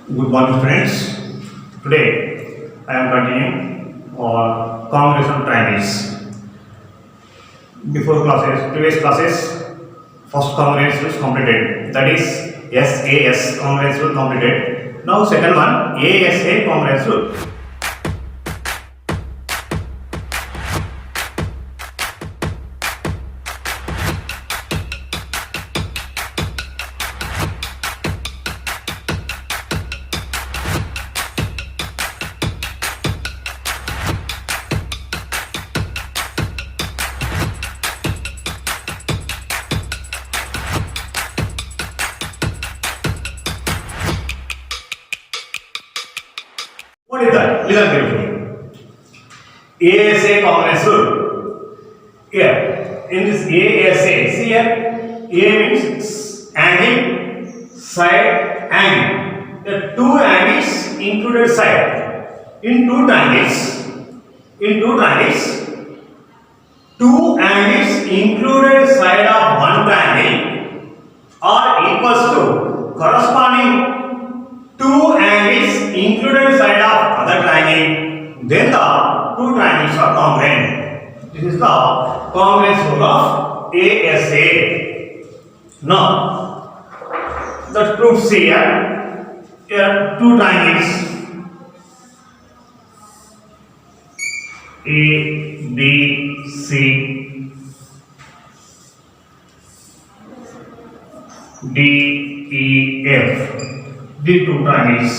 Good morning, friends. Today I am continuing on congressional triangles. Before classes, previous classes, first congress was completed. That is SAS congress was completed. Now second one ASA congress rule. What is that? Listen carefully. ASA congress rule. Here, in this ASA, see here, A means angle, side, angle. The two angles included side. In two triangles, two angles included side of one triangle are equals to corresponding two angles included side of other triangle, then the two triangles are congruent. This is the congruence rule of ASA. Now, the proofs here two triangles A, B, C, D, E, F. The two triangles.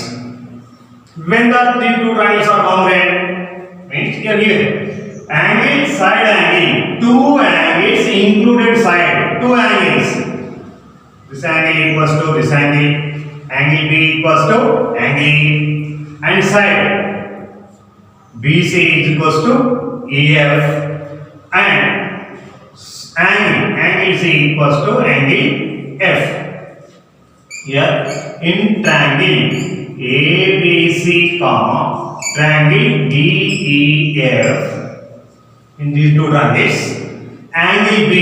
When the two triangles are congruent, means here given angle, side, angle, two angles included side, two angles. This angle equals to this angle B equals to angle E, and side BC is equals to EF, and angle C equals to angle F. Here in triangle ABC, triangle DEF, in these two triangles, angle B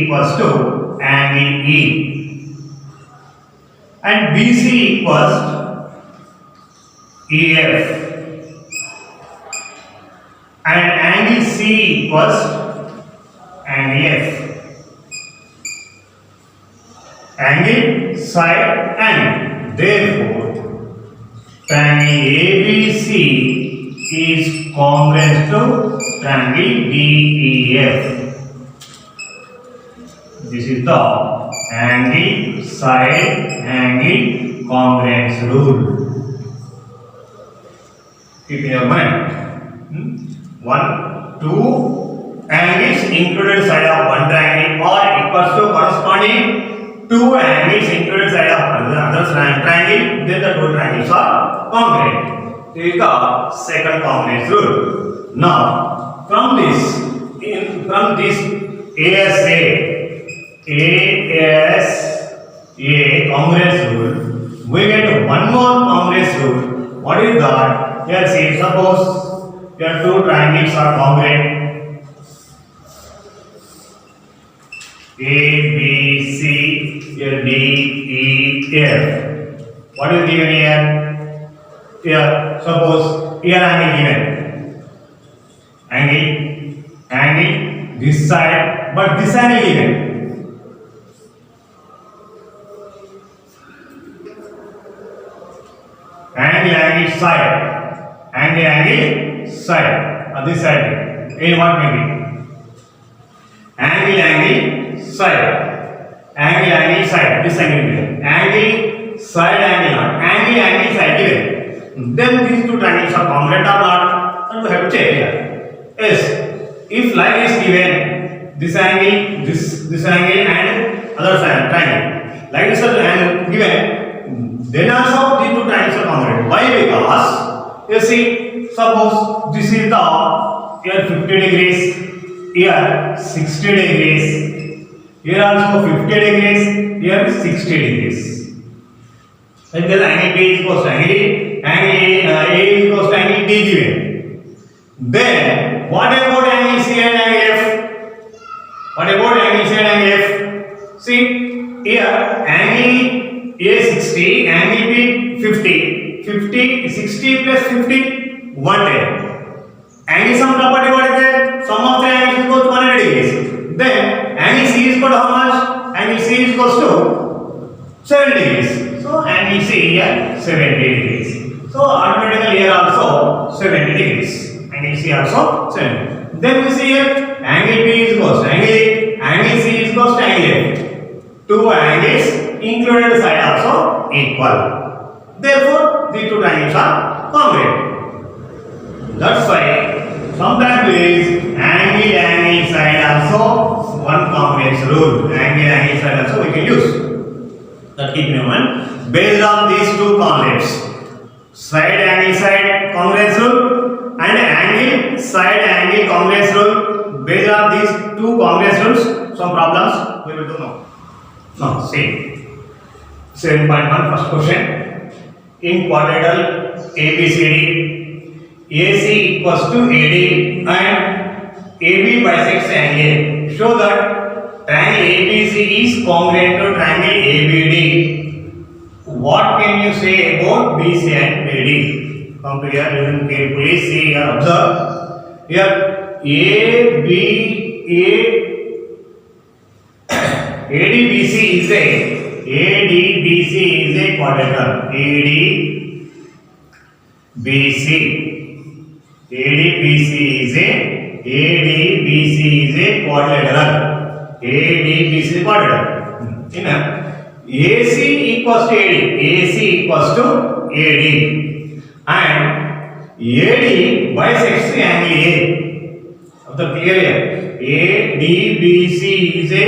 equals to angle E, and BC equals to EF, and angle C equals to angle F. Angle, side, angle. Therefore, triangle ABC is congruent to triangle DEF. This is the angle, side, angle congruence rule. Keep in your mind. One, two angles included side of one triangle or equals to corresponding two angles included side of another triangle, then the two triangles are congruent. This is the second congruence rule. Now, from this ASA congruence rule, we get one more congruence rule. What is that? Here, see, suppose your two triangles are congruent. A, B, C, here D, E, F. What is given here? Here, suppose here angle given. Angle, this side, but this angle given. Angle, side. Angle, side. This side. A what may be? Angle, side, angle, side, this angle given, angle, side, angle, side given. Then these two triangles are congruent or not? And we have to check here. Yes, if line is given, this angle and other side triangle, like this angle given, then also these two triangles are congruent. Why? Because you see, suppose this is the here 50 degrees, here 60 degrees. Here also 50 degrees, here 60 degrees. And then angle B is equals to angle A, A is equals to angle D given. Then, what about angle C and angle F? What about angle C and angle F? See, here angle AC 60, angle B 50. 50, 60 plus 50, 110. Angle sum property what is there? Sum of three angles is equal to 180 degrees. Then angle C is equal to how much? Angle C is equal to 70 degrees. So angle C here 70 degrees. So automatically here also 70 degrees. Angle C also 70. Then we see here angle B is equal to angle A, angle C is equal to angle A. Two angles included side also equal. Therefore, these two triangles are congruent. That's why sometimes is angle side also one congruence rule. Angle side also we can use. That keep in mind. Based on these two concepts, side congruence rule and angle side angle congruence rule. Based on these two congruence rules, some problems we will do now. No, same. 7.1 first question. In quadrilateral ABCD, AC equals to AD and AB bisects angle. Show that triangle ABC is congruent to triangle ABD. What can you say about BC and BD? Come to here, listen carefully, see here, observe. Here ADBC is a quadrilateral. ADBC is a quadrilateral. ADBC is quadrilateral. In AC equals to AD. AC equals to AD. And AD bisects the angle A. Of the clear here. ADBC is a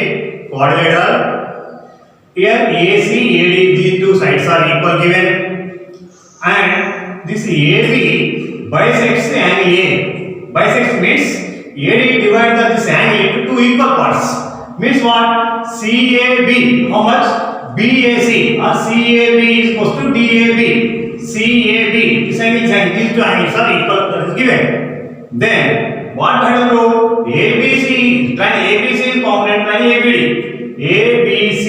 quadrilateral. Here AC, AD, these two sides are equal given. And this AB bisects the angle A. Bisects means AD divides this angle into two equal parts. Means what? CAB. How much? BAC or CAB is equal to DAB. CAB. This angle is angle. These two angles are equal. That is given. Then what we have to prove? ABC. Triangle ABC is congruent to triangle ABD. ABC.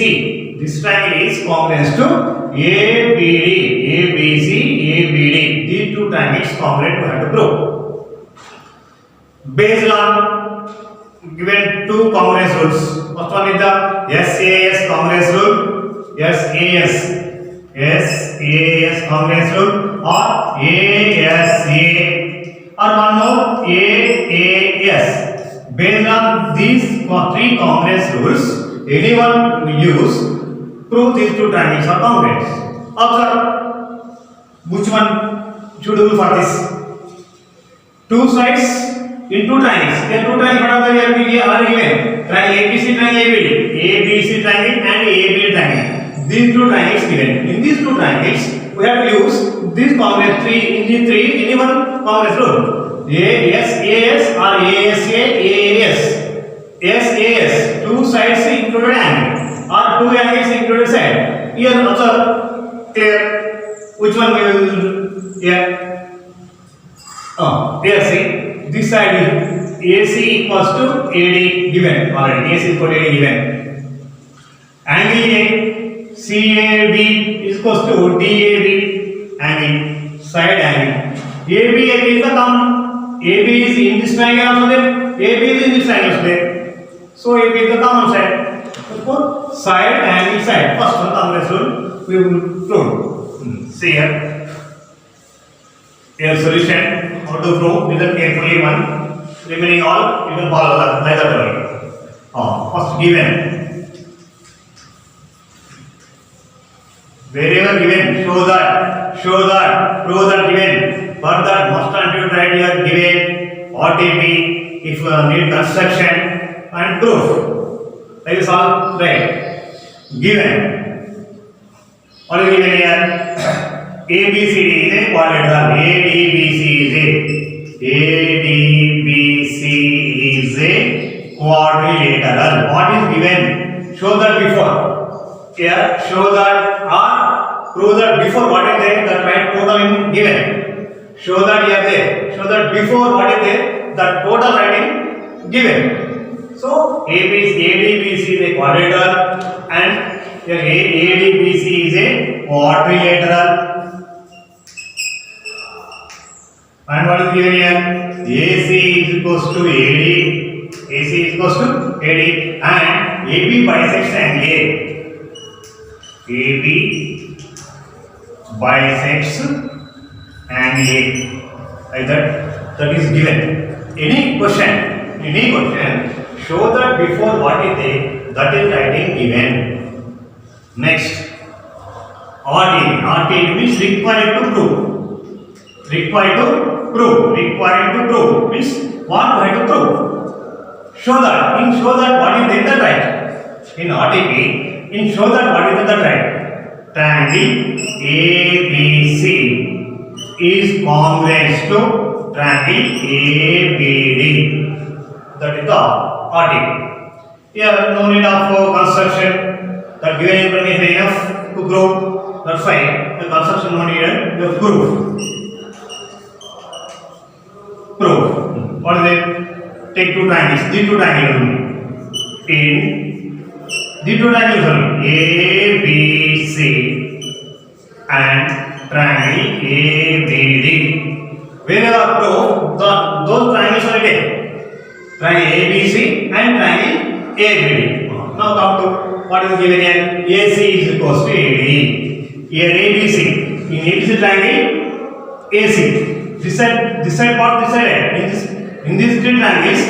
This triangle is congruent to ABD. ABC, ABD. These two triangles congruent we have to prove. Based on given two congruence rules. First one is the SAS congruence rule. SAS congruence rule or ASA or one more AAS. Based on these three congruence rules, anyone will use prove these two triangles are congruent. Observe which one should do for this. Two sides in two triangles. There are two triangles are given. Triangle ABC, triangle ABD. ABC triangle and ABD triangle. These two triangles given. In these two triangles, we have to use this congruence three. In these three, any one congruence rule. SAS or ASA, AAS. SAS, two sides included angle or two angles included side. Here also clear. Which one we will here? Here see. This side is AC equals to AD given already. AC equal to AD given. Angle A, CAB is equals to DAB angle, side angle. AB is the common. AB is in this triangle also there. AB is in this triangle also there. So AB is the common side. Therefore, side angle side. First one congruence rule we will prove. See here. Here solution. How to prove? Listen carefully one. Remaining all you can follow like that only. First given. Wherever given, show that, prove that given. For that, must until right here given OTP if you need construction and proof. That is all right. Given. What is given here? ABCD is a quadrilateral. ADBC is a quadrilateral. What is given? Show that before. Here, show that or prove that before what is there, that right total in given. Show that here there. Show that before what is there, that total writing given. So ADBC is a quadrilateral and here ADBC is a quadrilateral. And what is given here? AC is equals to AD. AC is equals to AD. And AB bisects angle A. AB bisects angle A. Like that. That is given. Any question, show that before what is there, that is writing given. Next, RTD means required to prove. Required to prove means what we have to prove. Show that what is there, that right. In RTP, show that what is that right. Triangle ABC is congruent to triangle ABD. That is the RTP. Here no need of construction. That given information is enough to prove. That's fine. The construction no needed. You prove. What is it? Take two triangles. These two triangles. In these two triangles only. ABC and triangle ABD. Whenever prove those triangles are taken. Triangle ABC and triangle ABD. Now come to what is given here. AC is equals to AD. Here ABC. In ABC triangle AC. This side part decided. In these three triangles,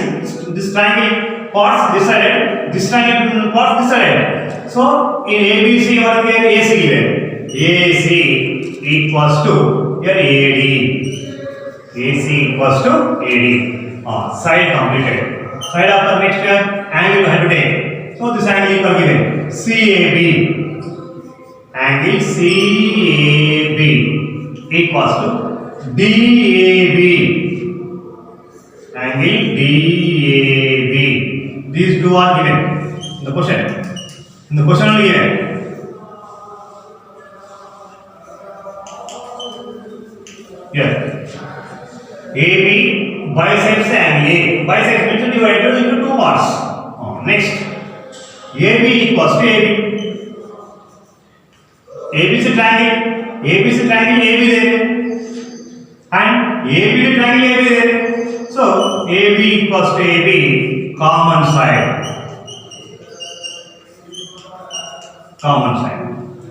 this triangle parts decided. This triangle parts decided. So in ABC what is given? AC given. AC equals to here AD. AC equals to AD. Side completed. Side after next angle you have to take. So this angle you are given CAB. Angle CAB equals to DAB. Angle DAB. These two are given in the question. In the question only given. Here. AB bisects angle A. Bisects means divided into two parts. Next. AB equals to AB. ABC triangle AB there. And ABD triangle AB there. So AB equals to AB, common side.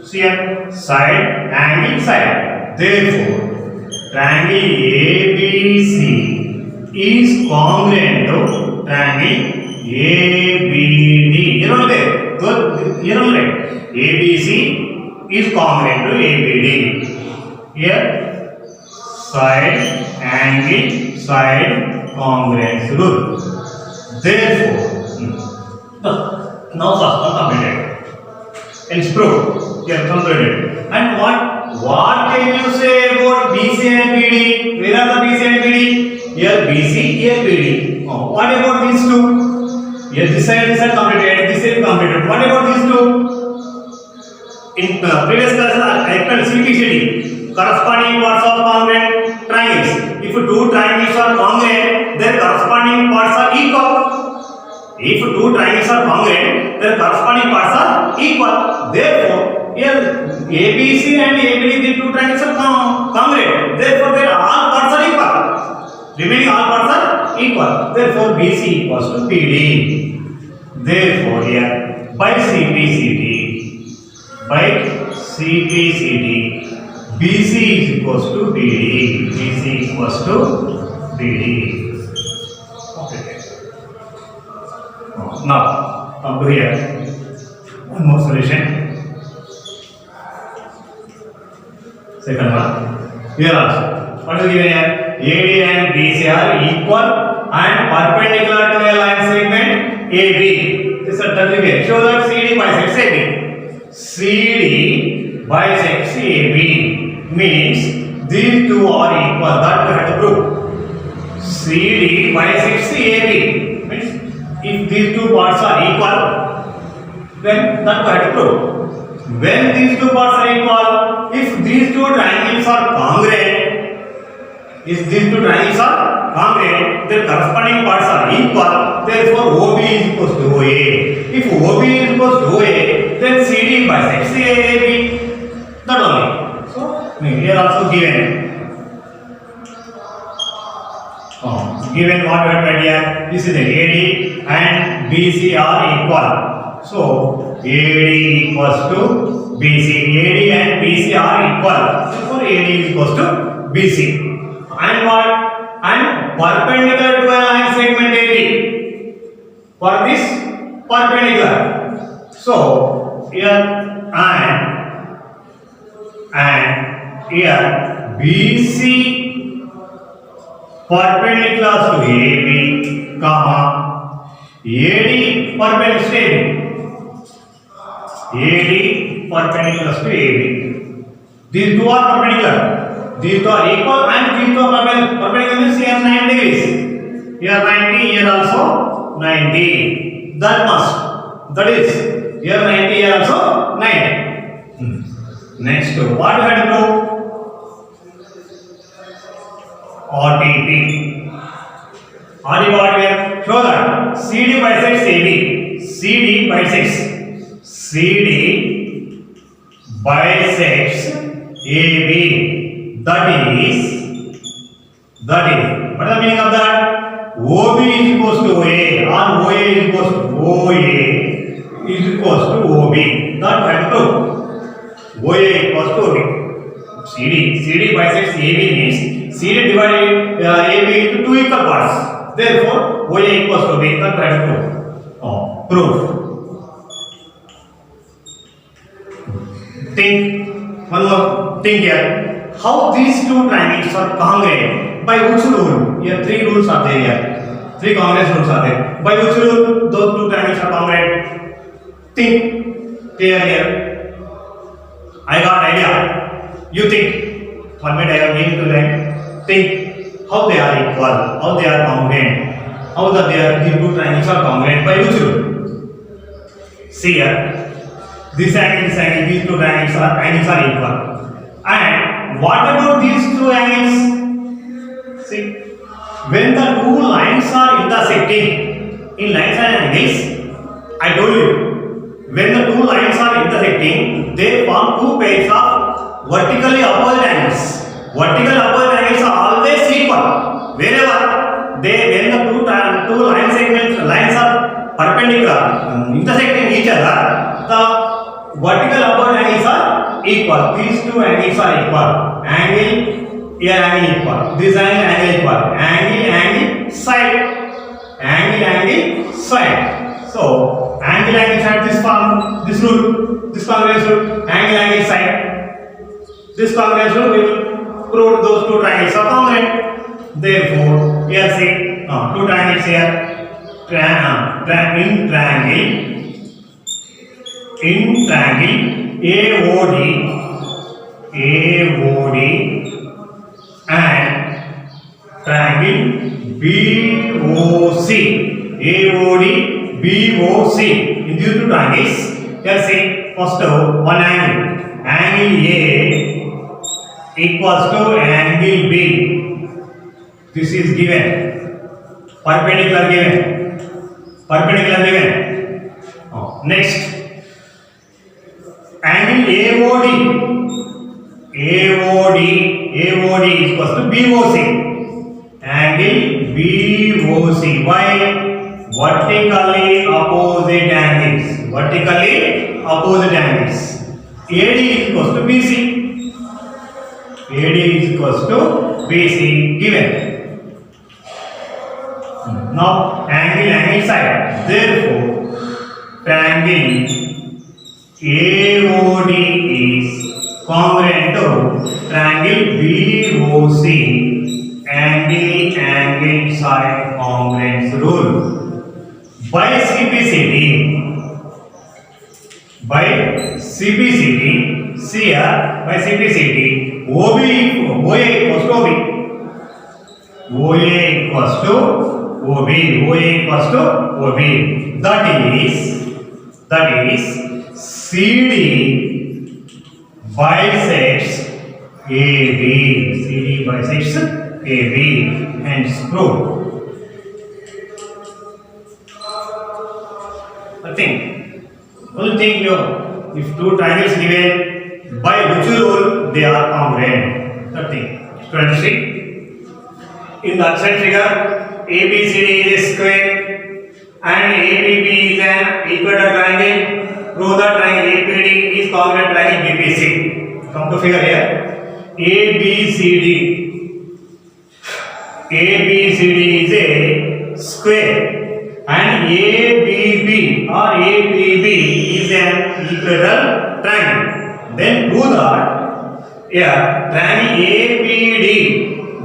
See here, side, angle, side. Therefore, triangle ABC is congruent to triangle ABD. You know there. Good. You know right. ABC is congruent to ABD. Here. Side, angle, side, congruence rule. Therefore, now first one completed. It's proved. You have completed. And what can you say about BC and BD? Where are the BC and BD? Here BC, here BD. What about these two? Here this side completed, this side completed. What about these two? In previous class, I explained CPCD. Corresponding parts of congruent triangles. If two triangles are congruent, their corresponding parts are equal. If two triangles are congruent, their corresponding parts are equal. Therefore, here ABC and ABD, the two triangles are congruent. Therefore, their all parts are equal. Remaining all parts are equal. Therefore, BC equals to BD. Therefore, here by CPCD, BC is equals to BD. BC equals to BD. Okay. Now, come to here. One more solution. Second one. Here also. What is given here? AD and BC are equal and perpendicular to a line segment AB. This is the show that CD bisects AB. CD bisects AB. Means these two are equal. That we have to prove. CD bisects AB. Means if these two parts are equal, then that we have to prove. When these two parts are equal, if these two triangles are congruent, their corresponding parts are equal. Therefore, OB is equals to OA. If OB is equals to OA, then CD bisects AB. That Here also given. Given what we have read here. This is the AD and BC are equal. So AD equals to BC. AD and BC are equal. Therefore AD is equals to BC. And what? And perpendicular to a line segment AD. For this perpendicular. So here and here BC perpendicular to AB, comma AD perpendicular to AB. AD perpendicular to AB. These two are perpendicular. These two are equal and these two are perpendicular. Perpendicular means here 90 degrees. Here 90, here also 90. That must. That is here 90, here also 90. Next, what we have to do? RTP. RTP what we have? Show that CD bisects AB. CD bisects. CD bisects AB. That is. What is the meaning of that? OB is equals to OA or OA is equals to OA is equals to OB. That we have to prove. OA equals to OB. CD bisects AB means CD divided AB into two equal parts. Therefore, OA equals to OB. That we have to prove. Think one more thing here. How these two triangles are congruent? By which rule? Here three rules are there here. Three congruence rules are there. By which rule those two triangles are congruent? Think. Here. I got idea. You think. 1 minute I am giving to them. Think how they are equal, how they are congruent, how these two triangles are congruent. By which rule? See here. This angle, these two angles are equal. And what about these two angles? See, when the two lines are intersecting in lines and angles, I told you, when the two lines are intersecting, they form two pairs of vertically opposite angles. Vertical opposite angles are always equal. Wherever when the two lines are perpendicular, intersecting each other, the vertical opposite angles are equal. These two angles are equal. Angle equal. This angle equal. Angle side. Angle side. So angle side this form, this rule, this congruence rule. Angle side. This congruence rule will prove those two triangles are congruent. Therefore, here see two triangles here. In triangle AOD and triangle BOC. BOC. In these two triangles, here see first one angle. Angle A equals to angle B. This is given. Perpendicular given. Next. Angle AOD is equals to BOC. Angle BOC. Why? Vertically opposite angles. AD is equals to BC. Given. Now angle side. Therefore, triangle AOD is congruent to triangle BOC. Angle side congruence rule. By CPCD, see here, by CPCD, OA equals to OB. That is CD bisects AB. Hence proved. Only thing if two triangles given, By which rule they are congruent? The thing. Students, see, in the upside figure, ABCD is a square and ABB is an equilateral triangle. Prove the triangle APD is congruent triangle BPC. Come to figure here. ABCD is a square and ABB or APB is an equilateral triangle. Then prove that triangle APD,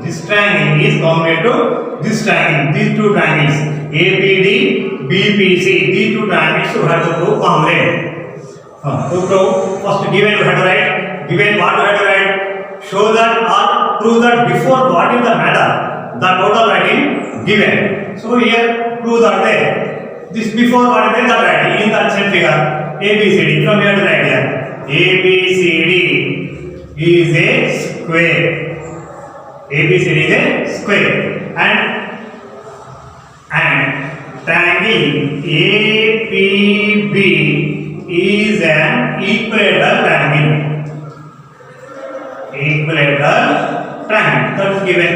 this triangle is congruent to this triangle. These two triangles APD, BPC, these two triangles you have to prove congruent. To prove, first given you have to write. Given what you have to write? Show that or prove that before what is the matter. The total writing given. So here prove that there. This before what is the writing in that same figure. ABCD. From here to write here. ABCD is a square. ABCD is a square. And triangle APB is an equilateral triangle. Equilateral triangle. That is given.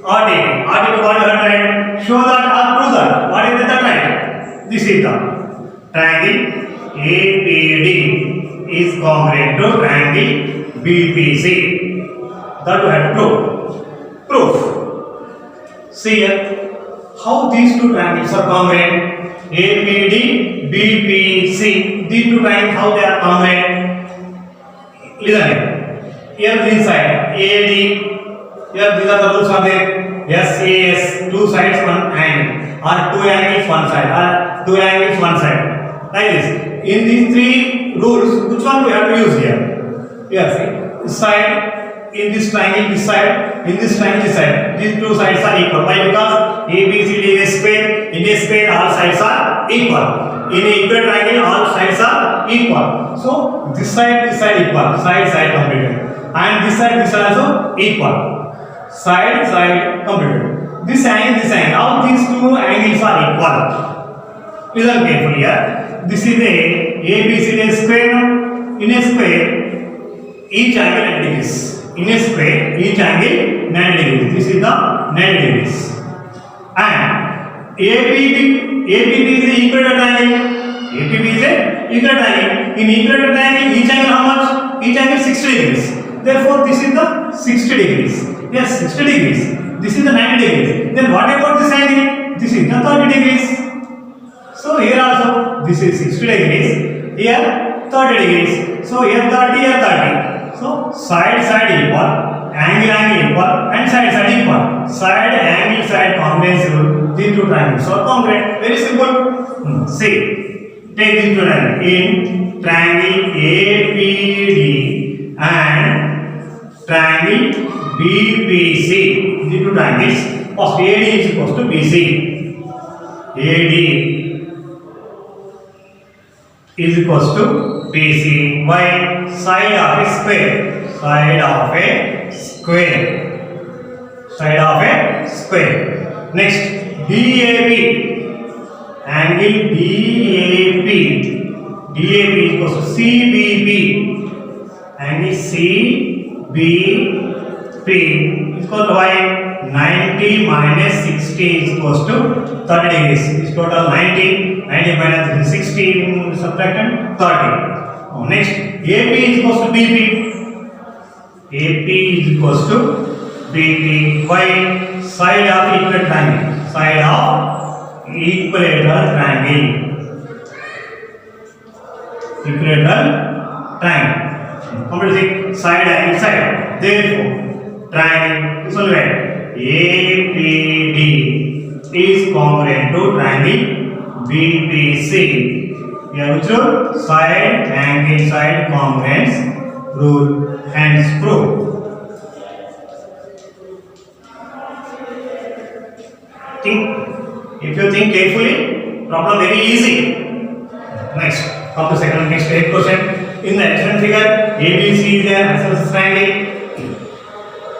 Article what you have to write? Show that or prove that. What is that right? This is the triangle APD is congruent to triangle BPC. That you have to prove. Proof. See here how these two triangles are congruent. APD, BPC. These two triangles how they are congruent. Listen here. Here this side AD. Here these are the rules are there. SAS, two sides one angle, or two angles one side, or two angles one side. Like this. In these three rules, which one we have to use here? Here, see, this side, in this triangle, this side, in this triangle, this side. These two sides are equal. Why? Because ABCD is a square. In a square, all sides are equal. In a equal triangle, all sides are equal. So this side equal. Side completed. And this side also equal. Side completed. This angle, all these two angles are equal. Listen carefully here. This is a ABCD square. In a square, each angle 90 degrees. In a square, each angle 90 degrees. This is the 90 degrees. And APB is a equilateral triangle. APB is a equilateral triangle. In equilateral triangle, each angle how much? Each angle 60 degrees. Therefore, this is the 60 degrees. Yes, 60 degrees. This is the 90 degrees. Then what about this angle? This is the 30 degrees. So here also, this is 60 degrees. Here 30 degrees. So here 30, here 30. So side equal, angle equal, and side equal. Side, angle, side congruence rule. These two triangles are congruent. Very simple. See, take these two triangles. In triangle APD and triangle BPC, these two triangles, first AD is equal to BC. AD is equal to BC. Why? Side of a square. Side of a square. Side of a square. Next, DAB. Angle DAB. DAB is equal to CBB. Angle CBB is equal to y. 90 minus 60 is equal to 30 degrees. This total 90. 90 minus 60 subtracted 30. Next, AP is equal to BP. AP is equal to BP. Why? Side of equilateral triangle. Side of equilateral triangle. Equilateral triangle. Completely side angle side. Therefore, triangle is only right. APD is congruent to triangle BPC. Here which rule? Side angle side congruence rule, hence proof. If you think carefully, problem very easy. Next, come to next question. In the adjacent figure, ABC is an isosceles triangle.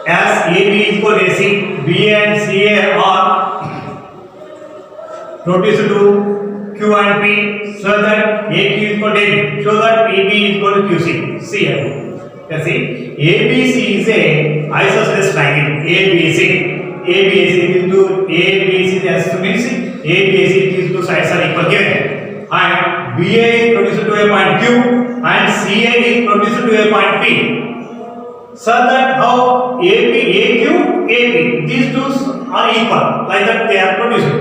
As AB is equal to AC, B and CA are reduced to Q and P, so that AQ is equal to AB. Show that PB is equal to QC. See here. You see, ABC is a isosceles triangle. ABC is to ABC has to means ABC these two sides are equal given, and BA is produced to a point Q and CA is produced to a point P. So that how AB, AQ, AB these two are equal, like that they are produced.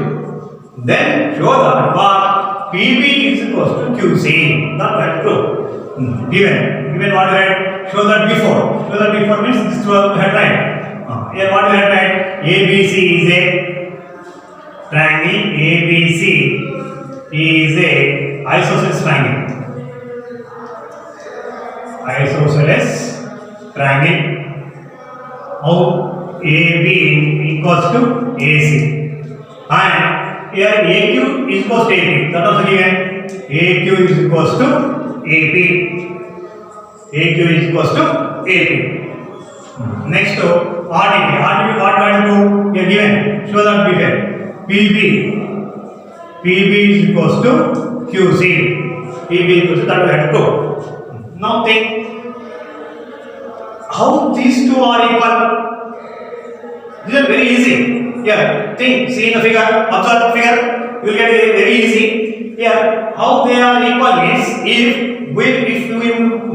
Then show that what PB is equals to QC. That true. Given what we had show that before. Show that before means this was we had right. Here what we had right. ABC is a triangle. ABC is a isosceles triangle. Isosceles triangle. How AB equals to AC. And here AQ is equals to AP. That was given. AQ is equals to AP. AQ is equals to AP. Next to RDP. RDP what value to given? Show that before. PB. PB is equals to QC. PB is equals to that we have to prove. Now think how these two are equal. These are very easy. Here, think, see in the figure, observe the figure, you will get it very easy. Here, how they are equal means if we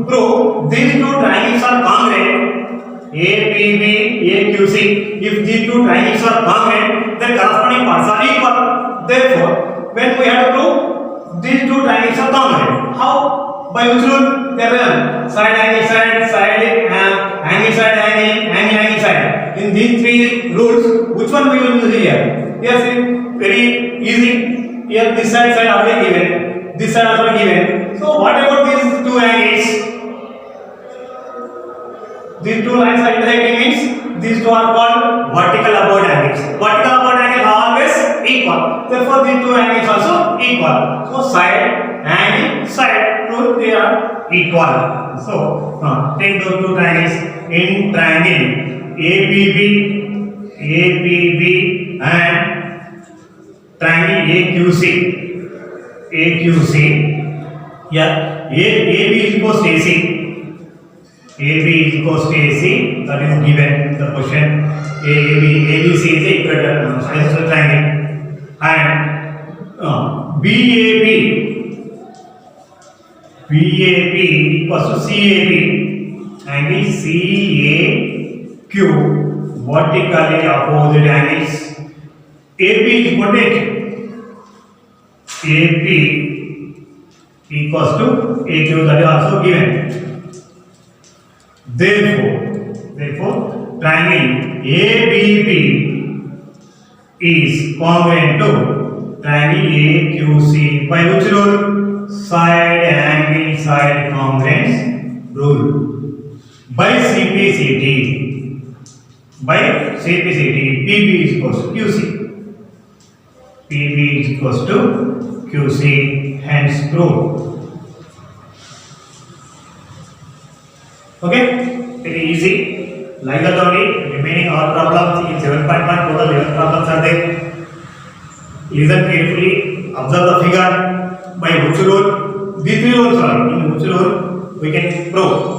prove these two triangles are congruent, APB, AQC, if these two triangles are congruent, their corresponding parts are equal. Therefore, when we have to prove these two triangles are congruent, how? By which rule? They are side angle side, angle side, angle side. In these three rules, which one we will use here? Yes, very easy. Here this side already given, this side also given. So what about these two angles? These two lines are intersecting means these two are called vertical abode angles. Vertical abode angles are always equal. Therefore, these two angles also equal. So side, angle, side, they are equal. So take those two triangles in triangle APB and triangle AQC. Yeah, AB is equals to AC. AB is equals to AC. That is given the question. ABC is the equator triangle, and BAB equals to CAB, angle CAQ, vertically opposite angles. AP is equal to AP equals to AQ, that is also given. Therefore, triangle ABB is congruent to triangle AQC. By which rule? Side angle side congruence rule. By CPCT. PB is equals to QC. PB is equals to QC, hence proved. Okay, very easy. Like that only. Remaining all problems in 7.1 total 11 problems are there. Listen carefully. Observe the figure. By which rule? These three rules are in which rule we can prove.